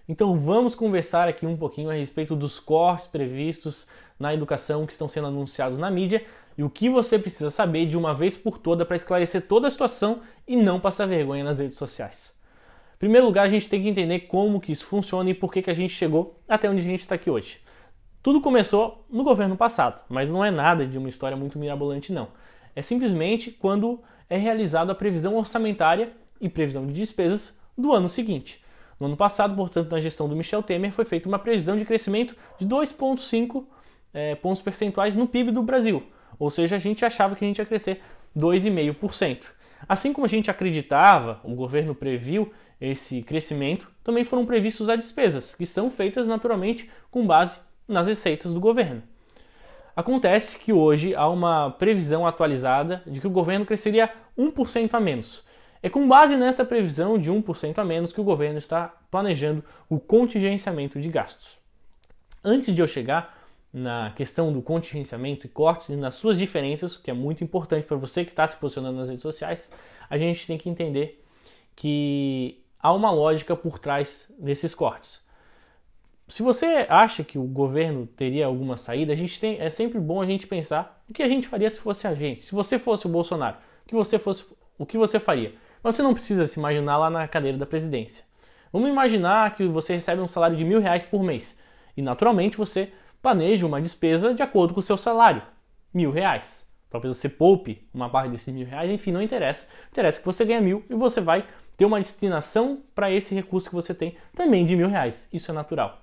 Então vamos conversar aqui um pouquinho a respeito dos cortes previstos na educação que estão sendo anunciados na mídia e o que você precisa saber de uma vez por toda para esclarecer toda a situação e não passar vergonha nas redes sociais. Em primeiro lugar, a gente tem que entender como que isso funciona e por que a gente chegou até onde a gente está aqui hoje. Tudo começou no governo passado, mas não é nada de uma história muito mirabolante não. É simplesmente quando é realizada a previsão orçamentária e previsão de despesas do ano seguinte. No ano passado, portanto, na gestão do Michel Temer, foi feita uma previsão de crescimento de 2,5 pontos percentuais no PIB do Brasil. Ou seja, a gente achava que a gente ia crescer 2,5%. Assim como a gente acreditava, o governo previu esse crescimento, também foram previstos as despesas, que são feitas naturalmente com base nas receitas do governo. Acontece que hoje há uma previsão atualizada de que o governo cresceria 1% a menos. É com base nessa previsão de 1% a menos que o governo está planejando o contingenciamento de gastos. Antes de eu chegar na questão do contingenciamento e cortes e nas suas diferenças, que é muito importante para você que está se posicionando nas redes sociais, a gente tem que entender que há uma lógica por trás desses cortes. Se você acha que o governo teria alguma saída, é sempre bom a gente pensar o que a gente faria se fosse a gente. Se você fosse o Bolsonaro, o que você faria? Mas você não precisa se imaginar lá na cadeira da presidência. Vamos imaginar que você recebe um salário de R$1.000 por mês e naturalmente você planeja uma despesa de acordo com o seu salário, R$1.000. Talvez você poupe uma parte desses R$1.000, enfim, não interessa. Interessa que você ganha 1.000 e você vai ter uma destinação para esse recurso que você tem também de R$1.000. Isso é natural.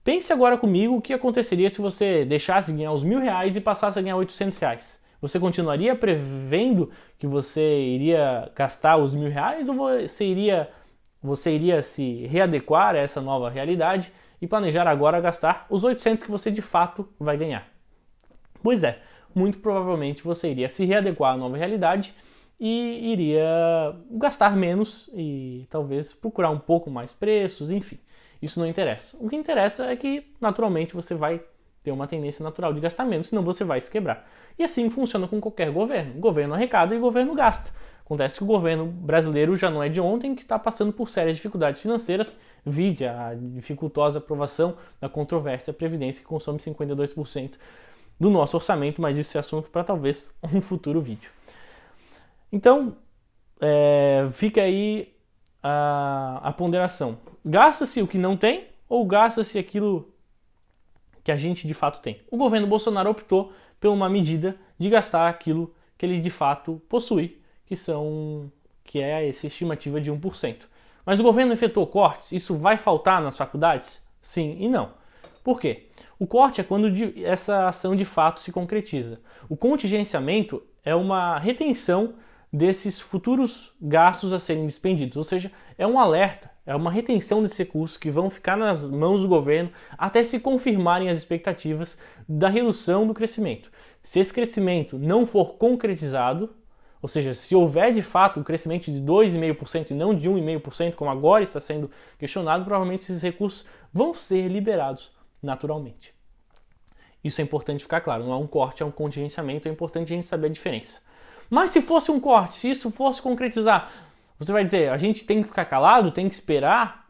Pense agora comigo o que aconteceria se você deixasse de ganhar os R$1.000 e passasse a ganhar R$800. Você continuaria prevendo que você iria gastar os R$1.000 ou você iria se readequar a essa nova realidade e planejar agora gastar os 800 que você de fato vai ganhar? Pois é, muito provavelmente você iria se readequar à nova realidade e iria gastar menos e talvez procurar um pouco mais preços, enfim. Isso não interessa. O que interessa é que, naturalmente, você vai ter uma tendência natural de gastar menos, senão você vai se quebrar. E assim funciona com qualquer governo. O governo arrecada e o governo gasta. Acontece que o governo brasileiro já não é de ontem, que está passando por sérias dificuldades financeiras, vide a dificultosa aprovação da controvérsia Previdência, que consome 52% do nosso orçamento, mas isso é assunto para talvez um futuro vídeo. Então, fica aí a ponderação. Gasta-se o que não tem ou gasta-se aquilo que a gente de fato tem? O governo Bolsonaro optou por uma medida de gastar aquilo que ele de fato possui, que é essa estimativa de 1%. Mas o governo efetuou cortes? Isso vai faltar nas faculdades? Sim e não. Por quê? O corte é quando essa ação de fato se concretiza. O contingenciamento é uma retenção desses futuros gastos a serem despendidos, ou seja, é um alerta, é uma retenção desses recursos que vão ficar nas mãos do governo até se confirmarem as expectativas da redução do crescimento. Se esse crescimento não for concretizado, ou seja, se houver de fato um crescimento de 2,5% e não de 1,5%, como agora está sendo questionado, provavelmente esses recursos vão ser liberados naturalmente. Isso é importante ficar claro, não é um corte, é um contingenciamento, é importante a gente saber a diferença. Mas se fosse um corte, se isso fosse concretizar, você vai dizer, a gente tem que ficar calado, tem que esperar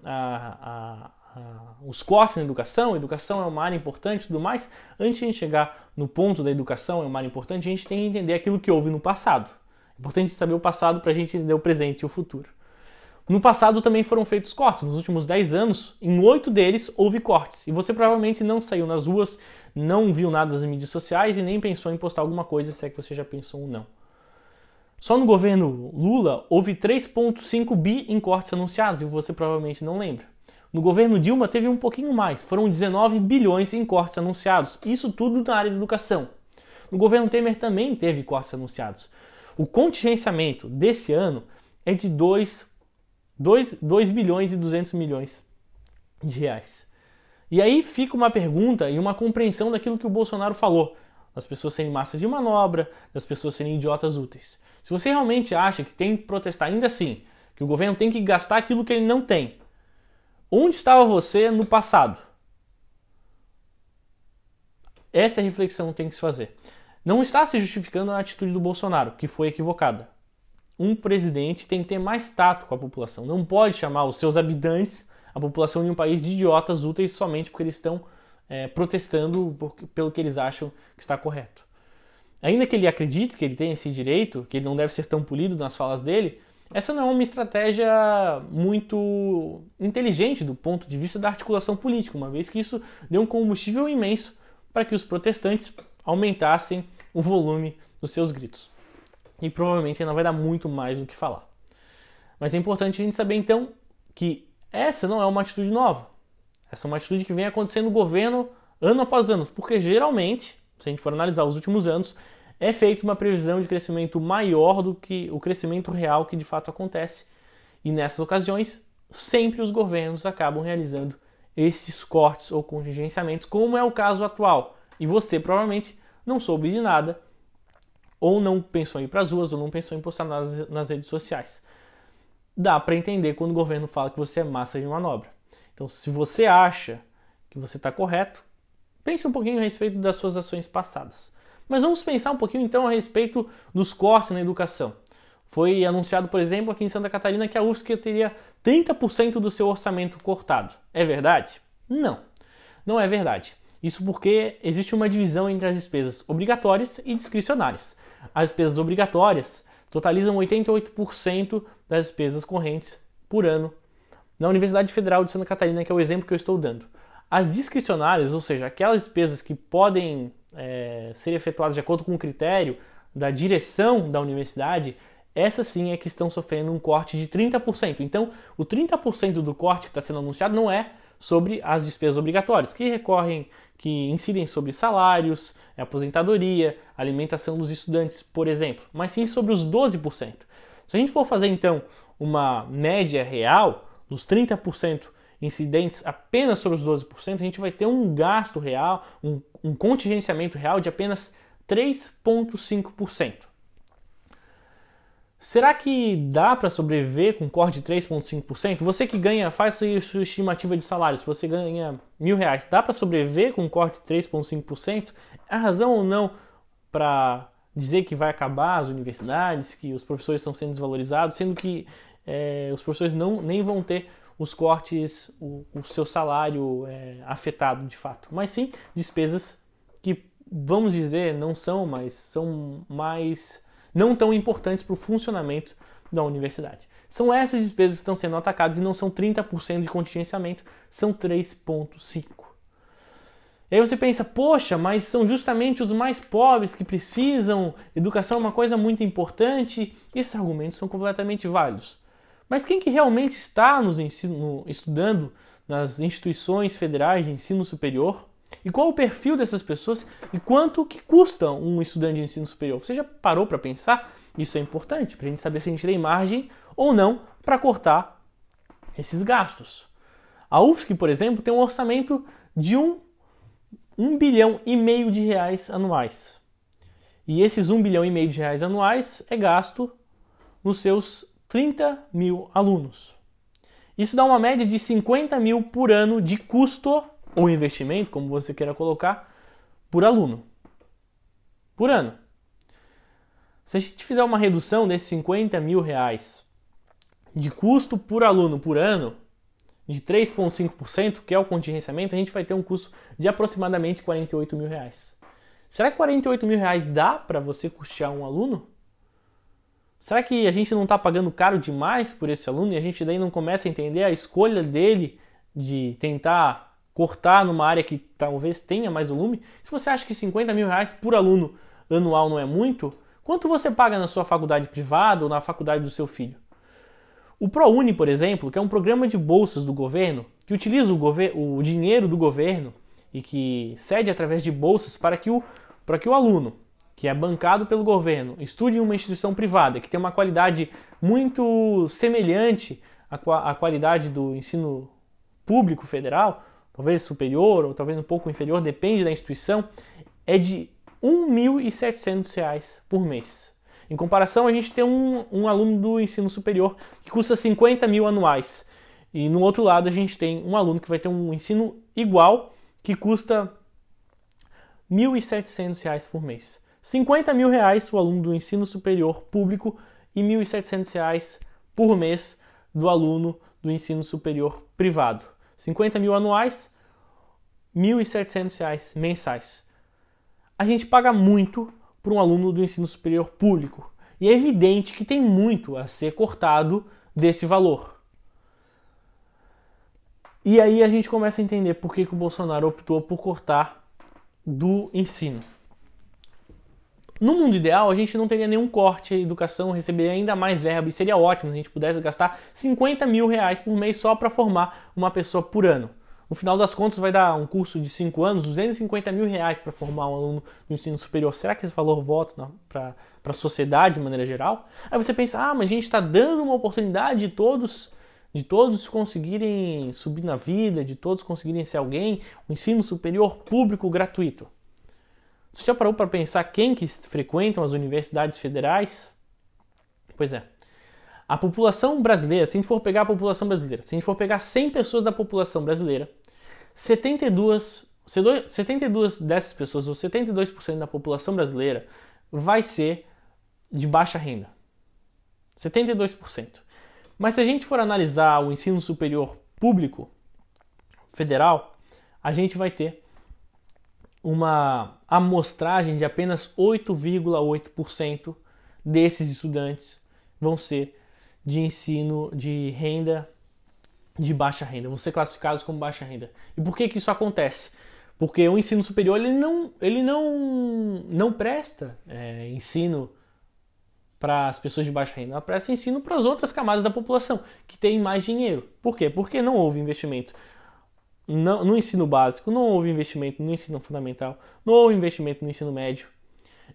os cortes na educação, a educação é uma área importante e tudo mais. Antes de a gente chegar no ponto da educação é uma área importante, a gente tem que entender aquilo que houve no passado. É importante saber o passado para a gente entender o presente e o futuro. No passado também foram feitos cortes. Nos últimos 10 anos, em 8 deles houve cortes. E você provavelmente não saiu nas ruas, não viu nada nas mídias sociais e nem pensou em postar alguma coisa, se é que você já pensou ou não. Só no governo Lula houve 3,5 bi em cortes anunciados, e você provavelmente não lembra. No governo Dilma teve um pouquinho mais, foram 19 bilhões em cortes anunciados, isso tudo na área de educação. No governo Temer também teve cortes anunciados. O contingenciamento desse ano é de 2 bilhões e 200 milhões de reais. E aí fica uma pergunta e uma compreensão daquilo que o Bolsonaro falou, das pessoas serem massa de manobra, das pessoas serem idiotas úteis. Se você realmente acha que tem que protestar ainda assim, que o governo tem que gastar aquilo que ele não tem, onde estava você no passado? Essa é a reflexão que tem que se fazer. Não está se justificando a atitude do Bolsonaro, que foi equivocada. Um presidente tem que ter mais tato com a população. Não pode chamar os seus habitantes a população de um país de idiotas úteis somente porque eles estão protestando pelo que eles acham que está correto. Ainda que ele acredite que ele tem esse direito, que ele não deve ser tão polido nas falas dele, essa não é uma estratégia muito inteligente do ponto de vista da articulação política, uma vez que isso deu um combustível imenso para que os protestantes aumentassem o volume dos seus gritos. E provavelmente ainda vai dar muito mais do que falar. Mas é importante a gente saber então que essa não é uma atitude nova. Essa é uma atitude que vem acontecendo no governo ano após ano, porque geralmente, se a gente for analisar os últimos anos, é feita uma previsão de crescimento maior do que o crescimento real que de fato acontece. E nessas ocasiões, sempre os governos acabam realizando esses cortes ou contingenciamentos, como é o caso atual. E você provavelmente não soube de nada, ou não pensou em ir para as ruas, ou não pensou em postar nas redes sociais. Dá para entender quando o governo fala que você é massa de manobra. Então, se você acha que você está correto, pense um pouquinho a respeito das suas ações passadas. Mas vamos pensar um pouquinho então a respeito dos cortes na educação. Foi anunciado, por exemplo, aqui em Santa Catarina que a UFSC teria 30% do seu orçamento cortado. É verdade? Não, não é verdade. Isso porque existe uma divisão entre as despesas obrigatórias e discricionárias. As despesas obrigatórias totalizam 88% das despesas correntes por ano na Universidade Federal de Santa Catarina, que é o exemplo que eu estou dando. As discricionárias, ou seja, aquelas despesas que podem ser efetuadas de acordo com o critério da direção da universidade, essas sim é que estão sofrendo um corte de 30%. Então, o 30% do corte que está sendo anunciado não é sobre as despesas obrigatórias, que incidem sobre salários, aposentadoria, alimentação dos estudantes, por exemplo, mas sim sobre os 12%. Se a gente for fazer, então, uma média real dos 30% incidentes apenas sobre os 12%, a gente vai ter um gasto real, um contingenciamento real de apenas 3,5%. Será que dá para sobreviver com um corte de 3,5%? Você que ganha, faz sua estimativa de salário, se você ganha R$1.000, dá para sobreviver com um corte de 3,5%? É razão ou não para dizer que vai acabar as universidades, que os professores estão sendo desvalorizados, sendo que os professores nem vão ter os cortes, o seu salário afetado de fato, mas sim despesas que, vamos dizer, não são mais não tão importantes para o funcionamento da universidade. São essas despesas que estão sendo atacadas e não são 30% de contingenciamento, são 3,5%. E aí você pensa, poxa, mas são justamente os mais pobres que precisam, educação é uma coisa muito importante. Esses argumentos são completamente válidos. Mas quem que realmente está estudando nas instituições federais de ensino superior? E qual o perfil dessas pessoas e quanto que custa um estudante de ensino superior? Você já parou para pensar? Isso é importante para a gente saber se a gente tem margem ou não para cortar esses gastos. A UFSC, por exemplo, tem um orçamento de R$1,5 bilhão de reais anuais. E esses R$1,5 bilhão de reais anuais é gasto nos seus 30 mil alunos. Isso dá uma média de 50 mil por ano de custo ou investimento, como você queira colocar, por aluno. Por ano. Se a gente fizer uma redução desses 50 mil reais de custo por aluno por ano, de 3,5%, que é o contingenciamento, a gente vai ter um custo de aproximadamente 48 mil reais. Será que 48 mil reais dá para você custear um aluno? Será que a gente não está pagando caro demais por esse aluno e a gente daí não começa a entender a escolha dele de tentar cortar numa área que talvez tenha mais volume? Se você acha que 50 mil reais por aluno anual não é muito, quanto você paga na sua faculdade privada ou na faculdade do seu filho? O ProUni, por exemplo, que é um programa de bolsas do governo, que utiliza o dinheiro do governo e que cede através de bolsas para que o aluno, que é bancado pelo governo, estude em uma instituição privada, que tem uma qualidade muito semelhante à qualidade do ensino público federal, talvez superior ou talvez um pouco inferior, depende da instituição, é de R$1.700 por mês. Em comparação, a gente tem um aluno do ensino superior que custa 50 mil anuais. E no outro lado, a gente tem um aluno que vai ter um ensino igual, que custa R$1.700 por mês. 50 mil reais o aluno do ensino superior público e R$1.700 por mês do aluno do ensino superior privado. 50 mil anuais, R$ 1.700 mensais. A gente paga muito para um aluno do ensino superior público. E é evidente que tem muito a ser cortado desse valor. E aí a gente começa a entender por que o Bolsonaro optou por cortar do ensino. No mundo ideal, a gente não teria nenhum corte, a educação receberia ainda mais verba e seria ótimo se a gente pudesse gastar R$ 50 mil por mês só para formar uma pessoa por ano. No final das contas, vai dar um curso de 5 anos, R$ 250 mil para formar um aluno do ensino superior. Será que esse valor volta para a sociedade de maneira geral? Aí você pensa, mas a gente está dando uma oportunidade de todos conseguirem subir na vida, de todos conseguirem ser alguém, o ensino superior público gratuito. Você já parou para pensar quem que frequentam as universidades federais? Pois é. A população brasileira, se a gente for pegar a população brasileira, se a gente for pegar 100 pessoas da população brasileira, 72 dessas pessoas, ou 72% da população brasileira, vai ser de baixa renda. 72%. Mas se a gente for analisar o ensino superior público federal, a gente vai ter uma amostragem de apenas 8,8% desses estudantes vão ser de ensino de renda de baixa renda, vão ser classificados como baixa renda. E por que isso acontece? Porque o ensino superior ele não presta ensino para as pessoas de baixa renda, ela presta ensino para as outras camadas da população que têm mais dinheiro. Por quê? Porque não houve investimento no ensino básico, não houve investimento no ensino fundamental, não houve investimento no ensino médio.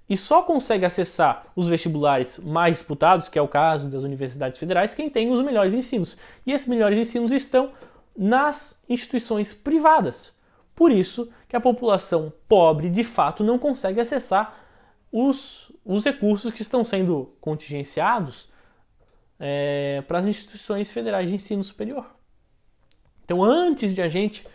E só consegue acessar os vestibulares mais disputados, que é o caso das universidades federais, quem tem os melhores ensinos. E esses melhores ensinos estão nas instituições privadas. Por isso que a população pobre, de fato, não consegue acessar os recursos que estão sendo contingenciados para as instituições federais de ensino superior. Então, antes de a gente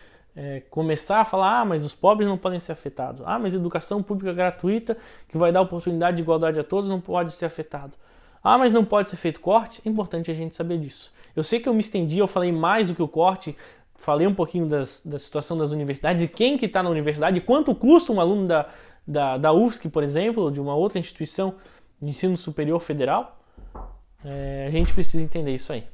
começar a falar, mas os pobres não podem ser afetados, mas educação pública gratuita, que vai dar oportunidade de igualdade a todos, não pode ser afetado. Mas não pode ser feito corte, é importante a gente saber disso. Eu sei que eu me estendi, eu falei mais do que o corte, falei um pouquinho da situação das universidades, e quem que está na universidade, quanto custa um aluno da UFSC, por exemplo, de uma outra instituição de ensino superior federal. A gente precisa entender isso aí.